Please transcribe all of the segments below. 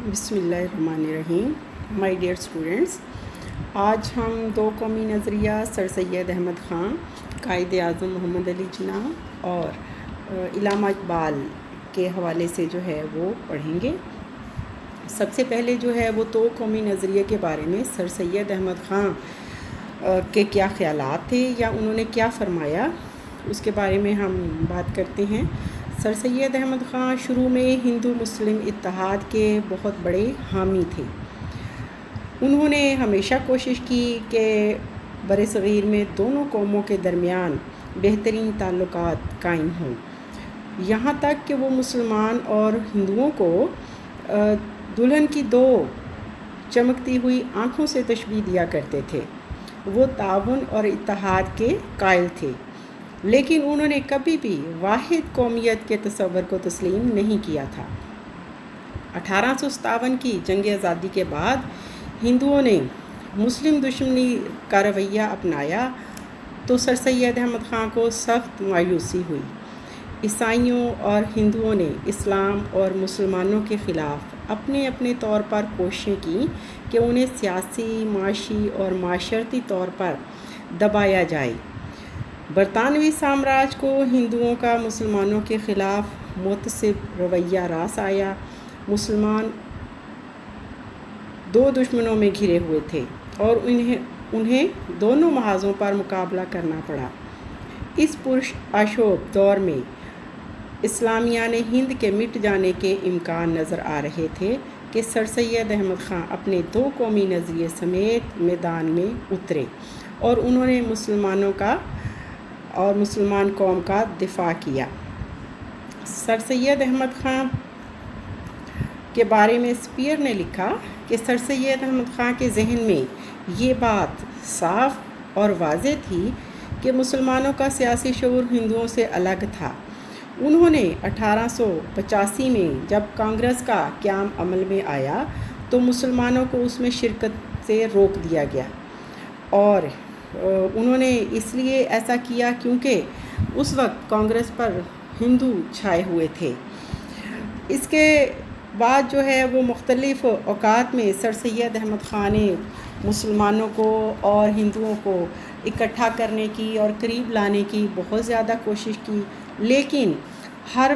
بسم اللہ الرحمن الرحیم. مائی ڈیئر اسٹوڈنٹس، آج ہم دو قومی نظریہ سر سید احمد خان، قائد اعظم محمد علی جناح اور علامہ اقبال کے حوالے سے جو ہے وہ پڑھیں گے. سب سے پہلے جو ہے وہ دو قومی نظریے کے بارے میں سر سید احمد خان کے کیا خیالات تھے یا انہوں نے کیا فرمایا، اس کے بارے میں ہم بات کرتے ہیں. سر سید احمد خان شروع میں ہندو مسلم اتحاد کے بہت بڑے حامی تھے. انہوں نے ہمیشہ کوشش کی کہ برصغیر میں دونوں قوموں کے درمیان بہترین تعلقات قائم ہوں، یہاں تک کہ وہ مسلمان اور ہندوؤں کو دلہن کی دو چمکتی ہوئی آنکھوں سے تشبیہ دیا کرتے تھے. وہ تعاون اور اتحاد کے قائل تھے، لیکن انہوں نے کبھی بھی واحد قومیت کے تصور کو تسلیم نہیں کیا تھا. 1857 کی جنگ آزادی کے بعد ہندوؤں نے مسلم دشمنی کا رویہ اپنایا تو سر سید احمد خان کو سخت مایوسی ہوئی. عیسائیوں اور ہندوؤں نے اسلام اور مسلمانوں کے خلاف اپنے اپنے طور پر کوششیں کی کہ انہیں سیاسی، معاشی اور معاشرتی طور پر دبایا جائے. برطانوی سامراج کو ہندوؤں کا مسلمانوں کے خلاف متعصب رویہ راس آیا. مسلمان دو دشمنوں میں گھرے ہوئے تھے اور انہیں دونوں محاذوں پر مقابلہ کرنا پڑا. اس پرآشوب دور میں اسلامیہ ہند کے مٹ جانے کے امکان نظر آ رہے تھے کہ سر سید احمد خان اپنے دو قومی نظریے سمیت میدان میں اترے اور انہوں نے مسلمانوں کا اور مسلمان قوم کا دفاع کیا. سر سید احمد خان کے بارے میں اسپیر نے لکھا کہ سر سید احمد خان کے ذہن میں یہ بات صاف اور واضح تھی کہ مسلمانوں کا سیاسی شعور ہندوؤں سے الگ تھا. انہوں نے 1885 میں جب کانگریس کا قیام عمل میں آیا تو مسلمانوں کو اس میں شرکت سے روک دیا گیا، اور انہوں نے اس لیے ایسا کیا کیونکہ اس وقت کانگریس پر ہندو چھائے ہوئے تھے. اس کے بعد جو ہے وہ مختلف اوقات میں سر سید احمد خان نے مسلمانوں کو اور ہندوؤں کو اکٹھا کرنے کی اور قریب لانے کی بہت زیادہ کوشش کی، لیکن ہر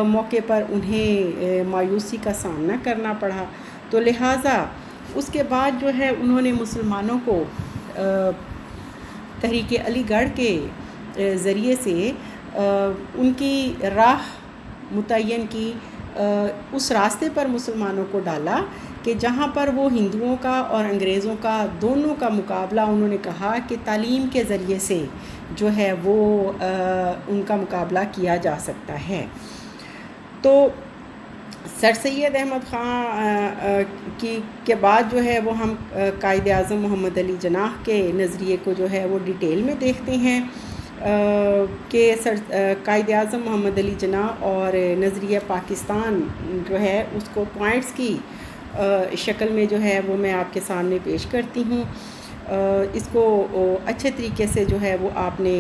موقع پر انہیں مایوسی کا سامنا کرنا پڑا. تو لہٰذا اس کے بعد جو ہے انہوں نے مسلمانوں کو تحریک علی گڑھ کے ذریعے سے ان کی راہ متعین کی. اس راستے پر مسلمانوں کو ڈالا کہ جہاں پر وہ ہندوؤں کا اور انگریزوں کا دونوں کا مقابلہ، انہوں نے کہا کہ تعلیم کے ذریعے سے جو ہے وہ ان کا مقابلہ کیا جا سکتا ہے. تو سر سید احمد خان کے بعد جو ہے وہ ہم قائد اعظم محمد علی جناح کے نظریے کو جو ہے وہ ڈیٹیل میں دیکھتے ہیں کہ قائد اعظم محمد علی جناح اور نظریہ پاکستان جو ہے اس کو پوائنٹس کی شکل میں جو ہے وہ میں آپ کے سامنے پیش کرتی ہوں. اس کو اچھے طریقے سے جو ہے وہ آپ نے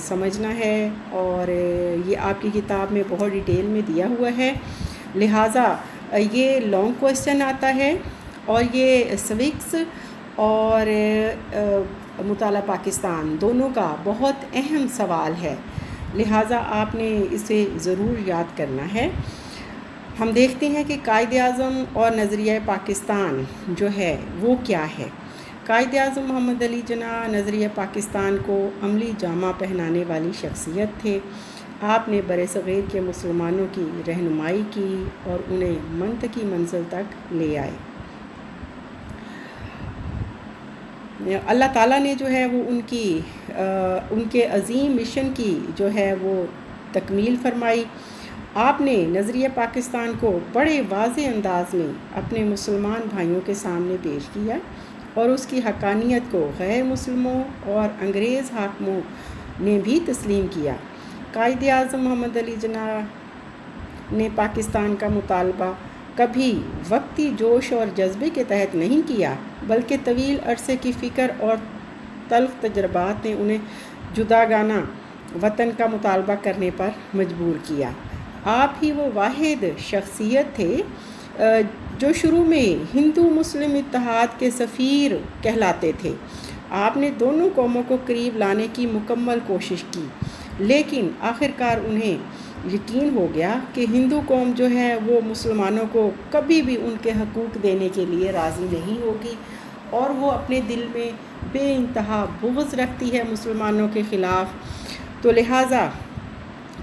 سمجھنا ہے، اور یہ آپ کی کتاب میں بہت ڈیٹیل میں دیا ہوا ہے. لہٰذا یہ لانگ کویسچن آتا ہے اور یہ سوکس اور مطالعہ پاکستان دونوں کا بہت اہم سوال ہے، لہٰذا آپ نے اسے ضرور یاد کرنا ہے. ہم دیکھتے ہیں کہ قائد اعظم اور نظریہ پاکستان جو ہے وہ کیا ہے. قائد اعظم محمد علی جناح نظریہ پاکستان کو عملی جامہ پہنانے والی شخصیت تھے. آپ نے برصغیر کے مسلمانوں کی رہنمائی کی اور انہیں منطقی منزل تک لے آئے. اللہ تعالیٰ نے جو ہے وہ ان کے عظیم مشن کی جو ہے وہ تکمیل فرمائی. آپ نے نظریہ پاکستان کو بڑے واضح انداز میں اپنے مسلمان بھائیوں کے سامنے پیش کیا اور اس کی حقانیت کو غیر مسلموں اور انگریز حاکموں نے بھی تسلیم کیا. قائد اعظم محمد علی جناح نے پاکستان کا مطالبہ کبھی وقتی جوش اور جذبے کے تحت نہیں کیا، بلکہ طویل عرصے کی فکر اور تلخ تجربات نے انہیں جداگانہ وطن کا مطالبہ کرنے پر مجبور کیا. آپ ہی وہ واحد شخصیت تھے جو شروع میں ہندو مسلم اتحاد کے سفیر کہلاتے تھے، آپ نے دونوں قوموں کو قریب لانے کی مکمل کوشش کی، لیکن آخرکار انہیں یقین ہو گیا کہ ہندو قوم جو ہے وہ مسلمانوں کو کبھی بھی ان کے حقوق دینے کے لیے راضی نہیں ہوگی، اور وہ اپنے دل میں بے انتہا بغض رکھتی ہے مسلمانوں کے خلاف۔ تو لہٰذا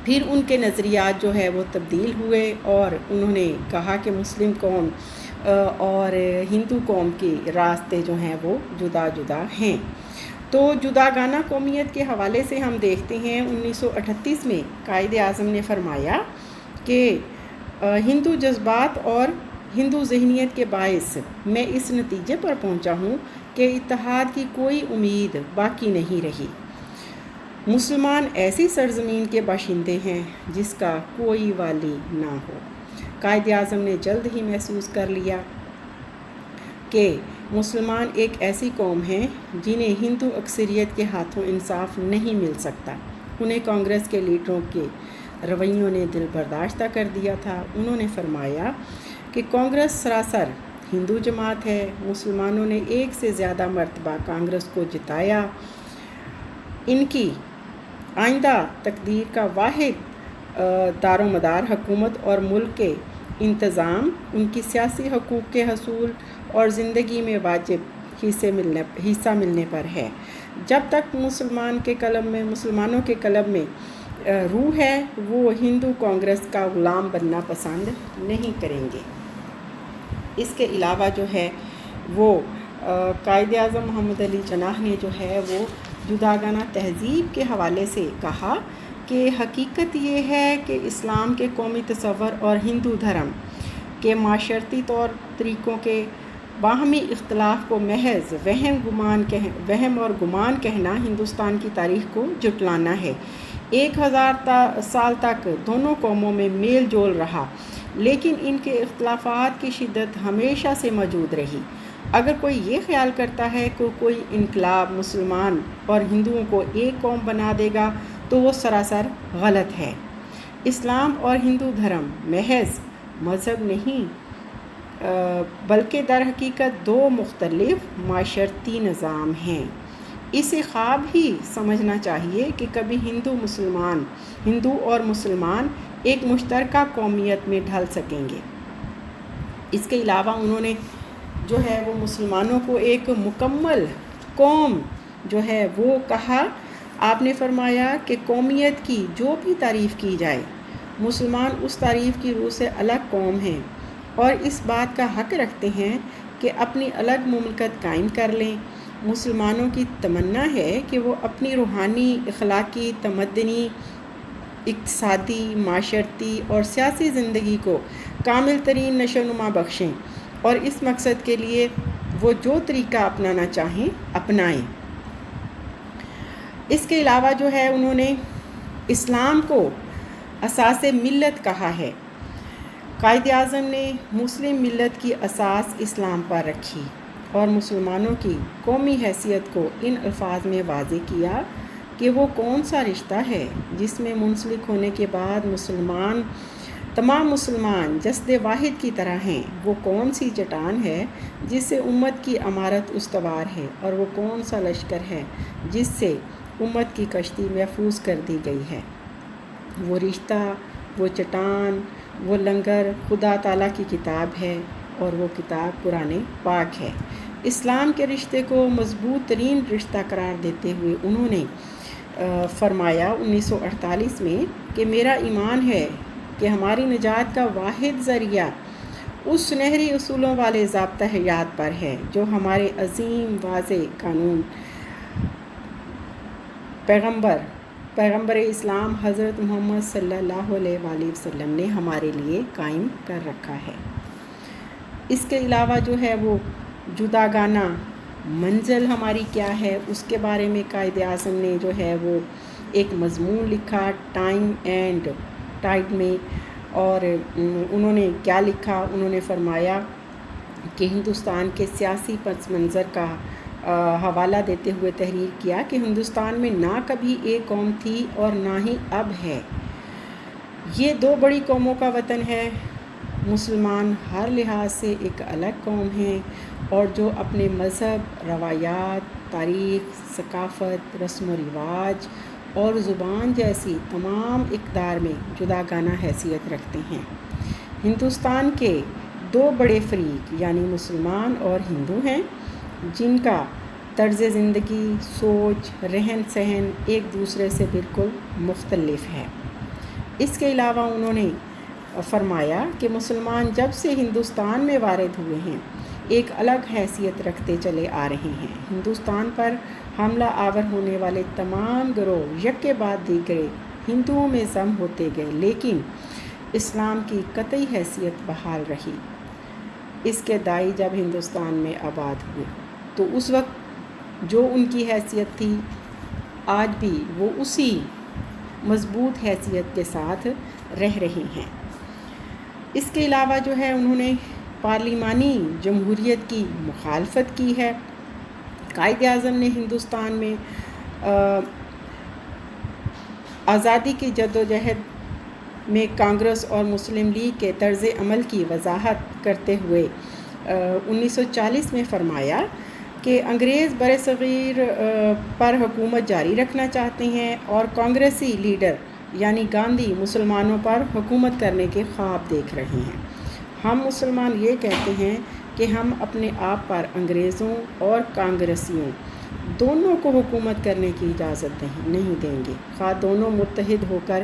پھر ان کے نظریات جو ہے وہ تبدیل ہوئے، اور انہوں نے کہا کہ مسلم قوم اور ہندو قوم کے راستے جو ہیں وہ جدا جدا ہیں۔ تو جداگانہ قومیت کے حوالے سے ہم دیکھتے ہیں 1938 میں قائد اعظم نے فرمایا کہ ہندو جذبات اور ہندو ذہنیت کے باعث میں اس نتیجے پر پہنچا ہوں کہ اتحاد کی کوئی امید باقی نہیں رہی۔ مسلمان ایسی سرزمین کے باشندے ہیں جس کا کوئی والی نہ ہو۔ قائد اعظم نے جلد ہی محسوس کر لیا کہ مسلمان ایک ایسی قوم ہیں جنہیں ہندو اکثریت کے ہاتھوں انصاف نہیں مل سکتا۔ انہیں کانگریس کے لیڈروں کے رویوں نے دل برداشتہ کر دیا تھا۔ انہوں نے فرمایا کہ کانگریس سراسر ہندو جماعت ہے۔ مسلمانوں نے ایک سے زیادہ مرتبہ کانگریس کو جتایا۔ ان کی آئندہ تقدیر کا واحد دار و مدار حکومت اور ملک کے انتظام، ان کی سیاسی حقوق کے حصول اور زندگی میں واجب حصہ ملنے پر ہے۔ جب تک مسلمانوں کے قلب میں روح ہے، وہ ہندو کانگریس کا غلام بننا پسند نہیں کریں گے۔ اس کے علاوہ جو ہے وہ قائد اعظم محمد علی جناح نے جو ہے وہ جداگانہ تہذیب کے حوالے سے کہا کہ حقیقت یہ ہے کہ اسلام کے قومی تصور اور ہندو دھرم کے معاشرتی طور طریقوں کے باہمی اختلاف کو محض وہم اور گمان کہنا ہندوستان کی تاریخ کو جھٹلانا ہے۔ 1000 سال تک دونوں قوموں میں میل جول رہا، لیکن ان کے اختلافات کی شدت ہمیشہ سے موجود رہی۔ اگر کوئی یہ خیال کرتا ہے کہ کوئی انقلاب مسلمان اور ہندوؤں کو ایک قوم بنا دے گا تو وہ سراسر غلط ہے۔ اسلام اور ہندو دھرم محض مذہب نہیں بلکہ در حقیقت دو مختلف معاشرتی نظام ہیں۔ اسے خواب ہی سمجھنا چاہیے کہ کبھی ہندو اور مسلمان ایک مشترکہ قومیت میں ڈھل سکیں گے۔ اس کے علاوہ انہوں نے جو ہے وہ مسلمانوں کو ایک مکمل قوم جو ہے وہ کہا۔ آپ نے فرمایا کہ قومیت کی جو بھی تعریف کی جائے، مسلمان اس تعریف کی روح سے الگ قوم ہیں اور اس بات کا حق رکھتے ہیں کہ اپنی الگ مملکت قائم کر لیں۔ مسلمانوں کی تمنا ہے کہ وہ اپنی روحانی، اخلاقی، تمدنی، اقتصادی، معاشرتی اور سیاسی زندگی کو کامل ترین نشو و نما بخشیں، اور اس مقصد کے لیے وہ جو طریقہ اپنانا چاہیں اپنائیں۔ اس کے علاوہ جو ہے انہوں نے اسلام کو اساس ملت کہا ہے۔ قائد اعظم نے مسلم ملت کی اساس اسلام پر رکھی اور مسلمانوں کی قومی حیثیت کو ان الفاظ میں واضح کیا کہ وہ کون سا رشتہ ہے جس میں منسلک ہونے کے بعد تمام مسلمان جسد واحد کی طرح ہیں۔ وہ کون سی چٹان ہے جس سے امت کی عمارت استوار ہے، اور وہ کون سا لشکر ہے جس سے امت کی کشتی محفوظ کر دی گئی ہے۔ وہ رشتہ، وہ چٹان، وہ لنگر خدا تعالیٰ کی کتاب ہے، اور وہ کتاب قرآن پاک ہے۔ اسلام کے رشتے کو مضبوط ترین رشتہ قرار دیتے ہوئے انہوں نے فرمایا 1948 میں کہ میرا ایمان ہے کہ ہماری نجات کا واحد ذریعہ اس سنہری اصولوں والے ضابطہ حیات پر ہے جو ہمارے عظیم واضح قانون پیغمبر اسلام حضرت محمد صلی اللہ علیہ وآلہ وسلم نے ہمارے لیے قائم کر رکھا ہے۔ اس کے علاوہ جو ہے وہ جداگانہ منزل ہماری کیا ہے، اس کے بارے میں قائد اعظم نے جو ہے وہ ایک مضمون لکھا ٹائم اینڈ ٹائڈ میں، اور انہوں نے کیا لکھا؟ انہوں نے فرمایا کہ ہندوستان کے سیاسی پس منظر کا حوالہ دیتے ہوئے تحریر کیا کہ ہندوستان میں نہ کبھی ایک قوم تھی اور نہ ہی اب ہے۔ یہ دو بڑی قوموں کا وطن ہے، مسلمان ہر لحاظ سے ایک الگ قوم ہیں اور جو اپنے مذہب، روایات، تاریخ، ثقافت، رسم و رواج اور زبان جیسی تمام اقدار میں جداگانہ حیثیت رکھتے ہیں۔ ہندوستان کے دو بڑے فریق یعنی مسلمان اور ہندو ہیں، جن کا طرز زندگی، سوچ، رہن سہن ایک دوسرے سے بالکل مختلف ہے۔ اس کے علاوہ انہوں نے فرمایا کہ مسلمان جب سے ہندوستان میں وارد ہوئے ہیں ایک الگ حیثیت رکھتے چلے آ رہے ہیں۔ ہندوستان پر حملہ آور ہونے والے تمام گروہ یک کے بعد دیگرے ہندوؤں میں ضم ہوتے گئے، لیکن اسلام کی قطعی حیثیت بحال رہی۔ اس کے دائی جب ہندوستان میں آباد ہوئے تو اس وقت جو ان کی حیثیت تھی آج بھی وہ اسی مضبوط حیثیت کے ساتھ رہ رہے ہیں۔ اس کے علاوہ جو ہے انہوں نے پارلیمانی جمہوریت کی مخالفت کی ہے۔ قائد اعظم نے ہندوستان میں آزادی کی جدوجہد میں کانگریس اور مسلم لیگ کے طرز عمل کی وضاحت کرتے ہوئے 1940 میں فرمایا کہ انگریز برصغیر پر حکومت جاری رکھنا چاہتے ہیں اور کانگریسی لیڈر یعنی گاندھی مسلمانوں پر حکومت کرنے کے خواب دیکھ رہے ہیں۔ ہم مسلمان یہ کہتے ہیں کہ ہم اپنے آپ پر انگریزوں اور کانگریسیوں دونوں کو حکومت کرنے کی اجازت نہیں دیں گے، خواہ دونوں متحد ہو کر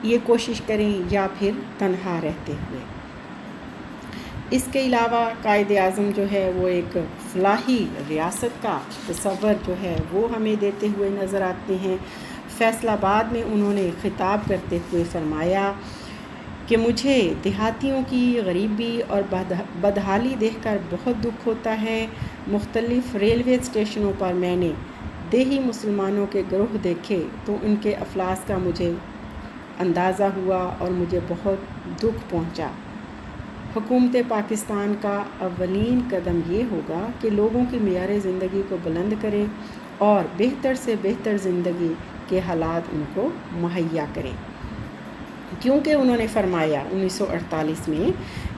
یہ کوشش کریں یا پھر تنہا رہتے ہوئے۔ اس کے علاوہ قائد اعظم جو ہے وہ ایک فلاحی ریاست کا تصور جو ہے وہ ہمیں دیتے ہوئے نظر آتے ہیں۔ فیصل آباد میں انہوں نے خطاب کرتے ہوئے فرمایا کہ مجھے دیہاتیوں کی غریبی اور بدحالی دیکھ کر بہت دکھ ہوتا ہے۔ مختلف ریلوے اسٹیشنوں پر میں نے دیہی مسلمانوں کے گروہ دیکھے تو ان کے افلاس کا مجھے اندازہ ہوا اور مجھے بہت دکھ پہنچا۔ حکومت پاکستان کا اولین قدم یہ ہوگا کہ لوگوں کی معیار زندگی کو بلند کرے اور بہتر سے بہتر زندگی کے حالات ان کو مہیا کرے، کیونکہ انہوں نے فرمایا 1948 میں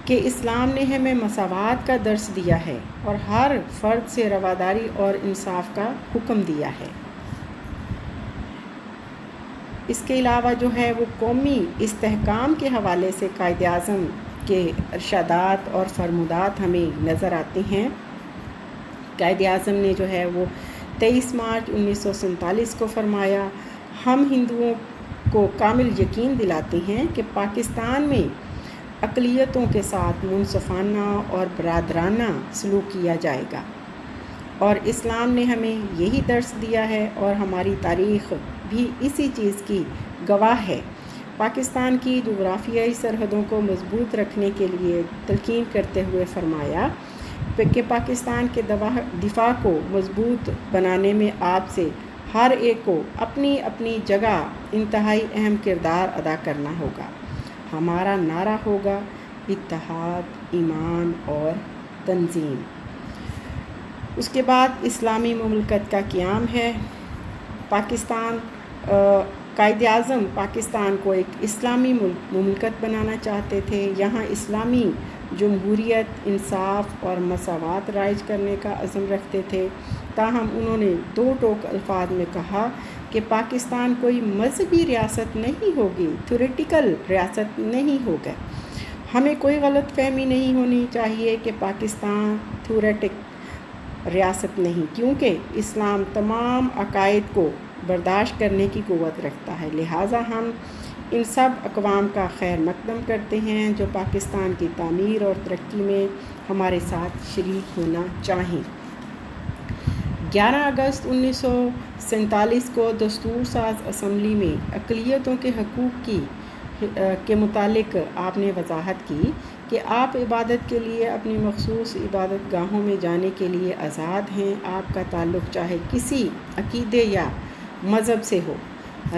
کہ اسلام نے ہمیں مساوات کا درس دیا ہے اور ہر فرد سے رواداری اور انصاف کا حکم دیا ہے۔ اس کے علاوہ جو ہے وہ قومی استحکام کے حوالے سے قائد اعظم کے ارشادات اور فرمودات ہمیں نظر آتے ہیں۔ قائد اعظم نے جو ہے وہ 23 مارچ 1947 کو فرمایا، ہم ہندوؤں کو کامل یقین دلاتے ہیں کہ پاکستان میں اقلیتوں کے ساتھ منصفانہ اور برادرانہ سلوک کیا جائے گا، اور اسلام نے ہمیں یہی درس دیا ہے اور ہماری تاریخ بھی اسی چیز کی گواہ ہے۔ پاکستان کی جغرافیائی سرحدوں کو مضبوط رکھنے کے لیے تلقین کرتے ہوئے فرمایا کہ پاکستان کے دفاع کو مضبوط بنانے میں آپ سے ہر ایک کو اپنی اپنی جگہ انتہائی اہم کردار ادا کرنا ہوگا۔ ہمارا نعرہ ہوگا اتحاد، ایمان اور تنظیم۔ اس کے بعد اسلامی مملکت کا قیام ہے۔ پاکستان قائد اعظم پاکستان کو ایک اسلامی مملکت بنانا چاہتے تھے، یہاں اسلامی جمہوریت، انصاف اور مساوات رائج کرنے کا عزم رکھتے تھے۔ تاہم انہوں نے دو ٹوک الفاظ میں کہا کہ پاکستان کوئی مذہبی ریاست نہیں ہوگی، تھیوریٹیکل ریاست نہیں ہوگا۔ ہمیں کوئی غلط فہمی نہیں ہونی چاہیے کہ پاکستان تھیوریٹک ریاست نہیں، کیونکہ اسلام تمام عقائد کو برداشت کرنے کی قوت رکھتا ہے، لہٰذا ہم ان سب اقوام کا خیر مقدم کرتے ہیں جو پاکستان کی تعمیر اور ترقی میں ہمارے ساتھ شریک ہونا چاہیں۔ 11 اگست 1947 کو دستور ساز اسمبلی میں اقلیتوں کے حقوق کے متعلق آپ نے وضاحت کی کہ آپ عبادت کے لیے اپنی مخصوص عبادت گاہوں میں جانے کے لیے آزاد ہیں، آپ کا تعلق چاہے کسی عقیدے یا مذہب سے ہو،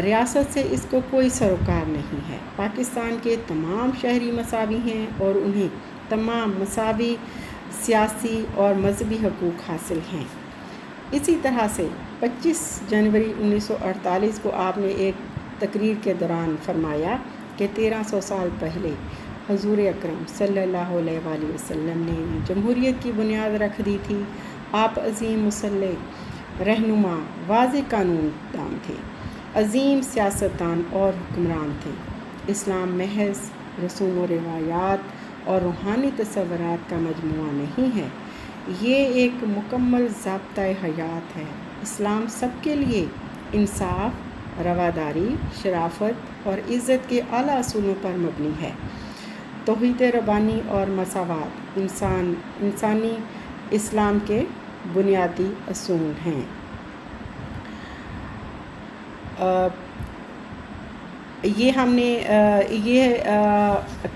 ریاست سے اس کو کوئی سروکار نہیں ہے۔ پاکستان کے تمام شہری مساوی ہیں اور انہیں تمام مساوی سیاسی اور مذہبی حقوق حاصل ہیں۔ اسی طرح سے 25 جنوری 1948 کو آپ نے ایک تقریر کے دوران فرمایا کہ 1300 سال پہلے حضور اکرم صلی اللہ علیہ وآلہ وسلم نے جمہوریت کی بنیاد رکھ دی تھی۔ آپ عظیم مصلح، رہنما، واضح قانون دان تھے، عظیم سیاستدان اور حکمران تھے۔ اسلام محض رسوم و روایات اور روحانی تصورات کا مجموعہ نہیں ہے، یہ ایک مکمل ضابطۂ حیات ہے۔ اسلام سب کے لیے انصاف، رواداری، شرافت اور عزت کے اعلیٰ اصولوں پر مبنی ہے۔ توحید ربانی اور مساوات انسانی اسلام کے بنیادی اصول ہیں۔ یہ ہم نے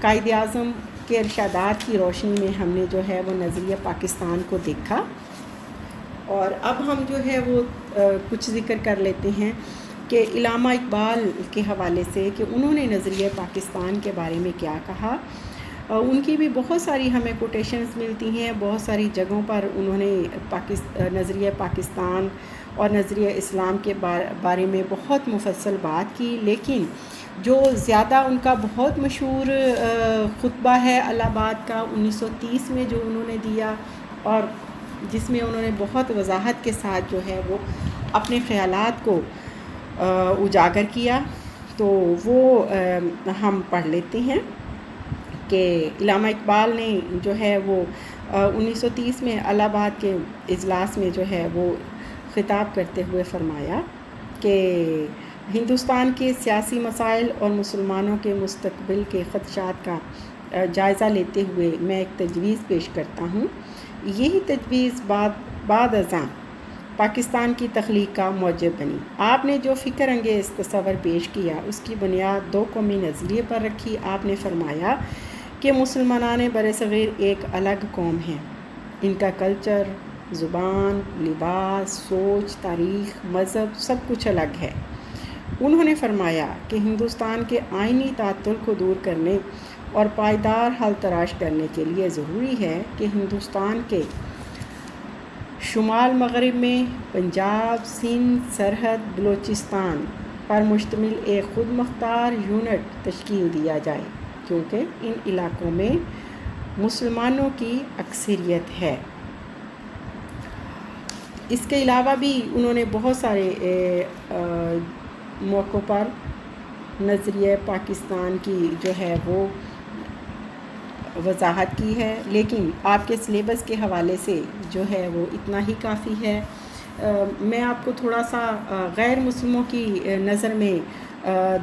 قائد اعظم کے ارشادات کی روشنی میں ہم نے جو ہے وہ نظریہ پاکستان کو دیکھا، اور اب ہم جو ہے وہ کچھ ذکر کر لیتے ہیں کہ علامہ اقبال کے حوالے سے کہ انہوں نے نظریہ پاکستان کے بارے میں کیا کہا۔ ان کی بھی بہت ساری ہمیں کوٹیشنز ملتی ہیں، بہت ساری جگہوں پر انہوں نے نظریہ پاکستان اور نظریہ اسلام کے بارے میں بہت مفصل بات کی، لیکن جو زیادہ ان کا بہت مشہور خطبہ ہے الہ آباد کا 1930 میں جو انہوں نے دیا، اور جس میں انہوں نے بہت وضاحت کے ساتھ جو ہے وہ اپنے خیالات کو اجاگر کیا، تو وہ ہم پڑھ لیتے ہیں کہ علامہ اقبال نے جو ہے وہ 1930 میں الہ آباد کے اجلاس میں جو ہے وہ خطاب کرتے ہوئے فرمایا کہ ہندوستان کے سیاسی مسائل اور مسلمانوں کے مستقبل کے خدشات کا جائزہ لیتے ہوئے میں ایک تجویز پیش کرتا ہوں۔ یہی تجویز بعد ازاں پاکستان کی تخلیق کا موجب بنی۔ آپ نے جو فکر انگیز تصور پیش کیا اس کی بنیاد دو قومی نظریے پر رکھی۔ آپ نے فرمایا کہ مسلمانان برصغیر ایک الگ قوم ہیں، ان کا کلچر، زبان، لباس، سوچ، تاریخ، مذہب سب کچھ الگ ہے۔ انہوں نے فرمایا کہ ہندوستان کے آئینی تعطل کو دور کرنے اور پائیدار حل تلاش کرنے کے لیے ضروری ہے کہ ہندوستان کے شمال مغرب میں پنجاب، سندھ، سرحد، بلوچستان پر مشتمل ایک خود مختار یونٹ تشکیل دیا جائے، کیونکہ ان علاقوں میں مسلمانوں کی اکثریت ہے۔ اس کے علاوہ بھی انہوں نے بہت سارے موقعوں پر نظریہ پاکستان کی جو ہے وہ وضاحت کی ہے، لیکن آپ کے سلیبس کے حوالے سے جو ہے وہ اتنا ہی کافی ہے۔ میں آپ کو تھوڑا سا غیر مسلموں کی نظر میں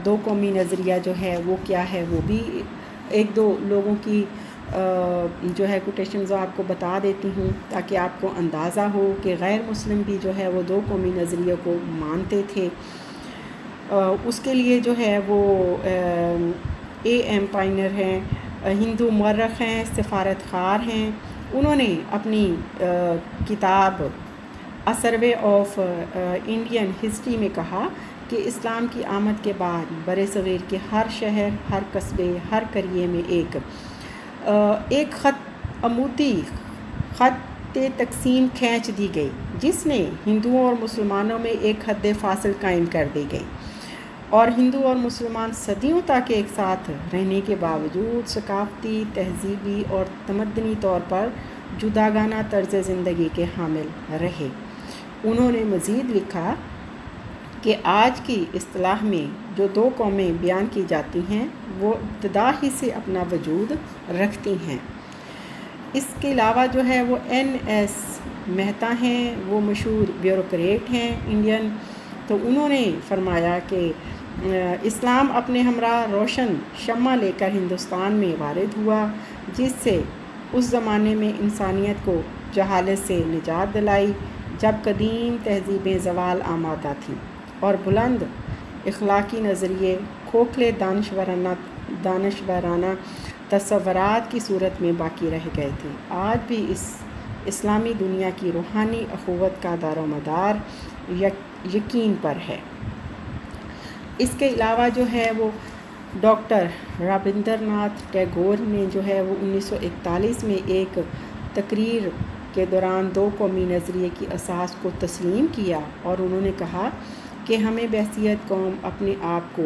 دو قومی نظریہ جو ہے وہ کیا ہے وہ بھی ایک دو لوگوں کی جو ہے کوٹیشنز آپ کو بتا دیتی ہوں، تاکہ آپ کو اندازہ ہو کہ غیر مسلم بھی جو ہے وہ دو قومی نظریے کو مانتے تھے۔ اس کے لیے جو ہے وہ اے ایم پائنر ہیں، ہندو مورخ ہیں، سفارت خار ہیں۔ انہوں نے اپنی کتاب a survey of Indian history میں کہا کہ اسلام کی آمد کے بعد برصغیر کے ہر شہر، ہر قصبے، ہر قریے میں ایک عمودی خط تقسیم کھینچ دی گئی، جس نے ہندوؤں اور مسلمانوں میں ایک حد فاصل قائم کر دی گئی، اور ہندو اور مسلمان صدیوں تک ایک ساتھ رہنے کے باوجود ثقافتی، تہذیبی اور تمدنی طور پر جداگانہ طرز زندگی کے حامل رہے۔ انہوں نے مزید لکھا کہ آج کی اصطلاح میں جو دو قومیں بیان کی جاتی ہیں وہ ابتدا ہی سے اپنا وجود رکھتی ہیں۔ اس کے علاوہ جو ہے وہ این ایس مہتا ہیں، وہ مشہور بیوروکریٹ ہیں انڈین، تو انہوں نے فرمایا کہ اسلام اپنے ہمراہ روشن شمع لے کر ہندوستان میں وارد ہوا، جس سے اس زمانے میں انسانیت کو جہالت سے نجات دلائی جب قدیم تہذیبیں زوال آمادہ تھیں اور بلند اخلاقی نظریے کھوکھلے دانشورانہ تصورات کی صورت میں باقی رہ گئے تھے۔ آج بھی اس اسلامی دنیا کی روحانی اخوت کا دار و مدار یقین پر ہے۔ اس کے علاوہ جو ہے وہ ڈاکٹر رابندر ناتھ ٹیگور نے جو ہے وہ 1941 میں ایک تقریر کے دوران دو قومی نظریے کی اساس کو تسلیم کیا، اور انہوں نے کہا کہ ہمیں بحیثیت قوم اپنے آپ کو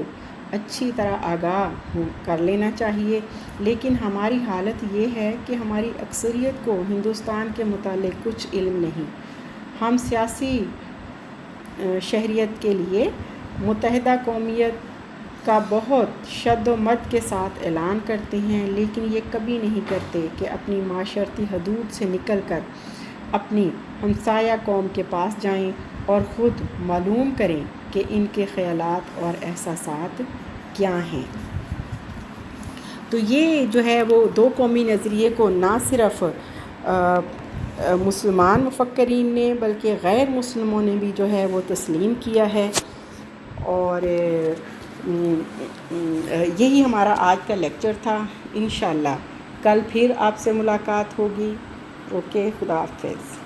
اچھی طرح آگاہ کر لینا چاہیے، لیکن ہماری حالت یہ ہے کہ ہماری اکثریت کو ہندوستان کے متعلق کچھ علم نہیں۔ ہم سیاسی شہریت کے لیے متحدہ قومیت کا بہت شد و مد کے ساتھ اعلان کرتے ہیں، لیکن یہ کبھی نہیں کرتے کہ اپنی معاشرتی حدود سے نکل کر اپنی ہمسایہ قوم کے پاس جائیں اور خود معلوم کریں کہ ان کے خیالات اور احساسات کیا ہیں۔ تو یہ جو ہے وہ دو قومی نظریے کو نہ صرف مسلمان مفکرین نے بلکہ غیر مسلموں نے بھی جو ہے وہ تسلیم کیا ہے۔ اور یہی ہمارا آج کا لیکچر تھا۔ انشاءاللہ کل پھر آپ سے ملاقات ہوگی۔ اوکے، خدا حافظ۔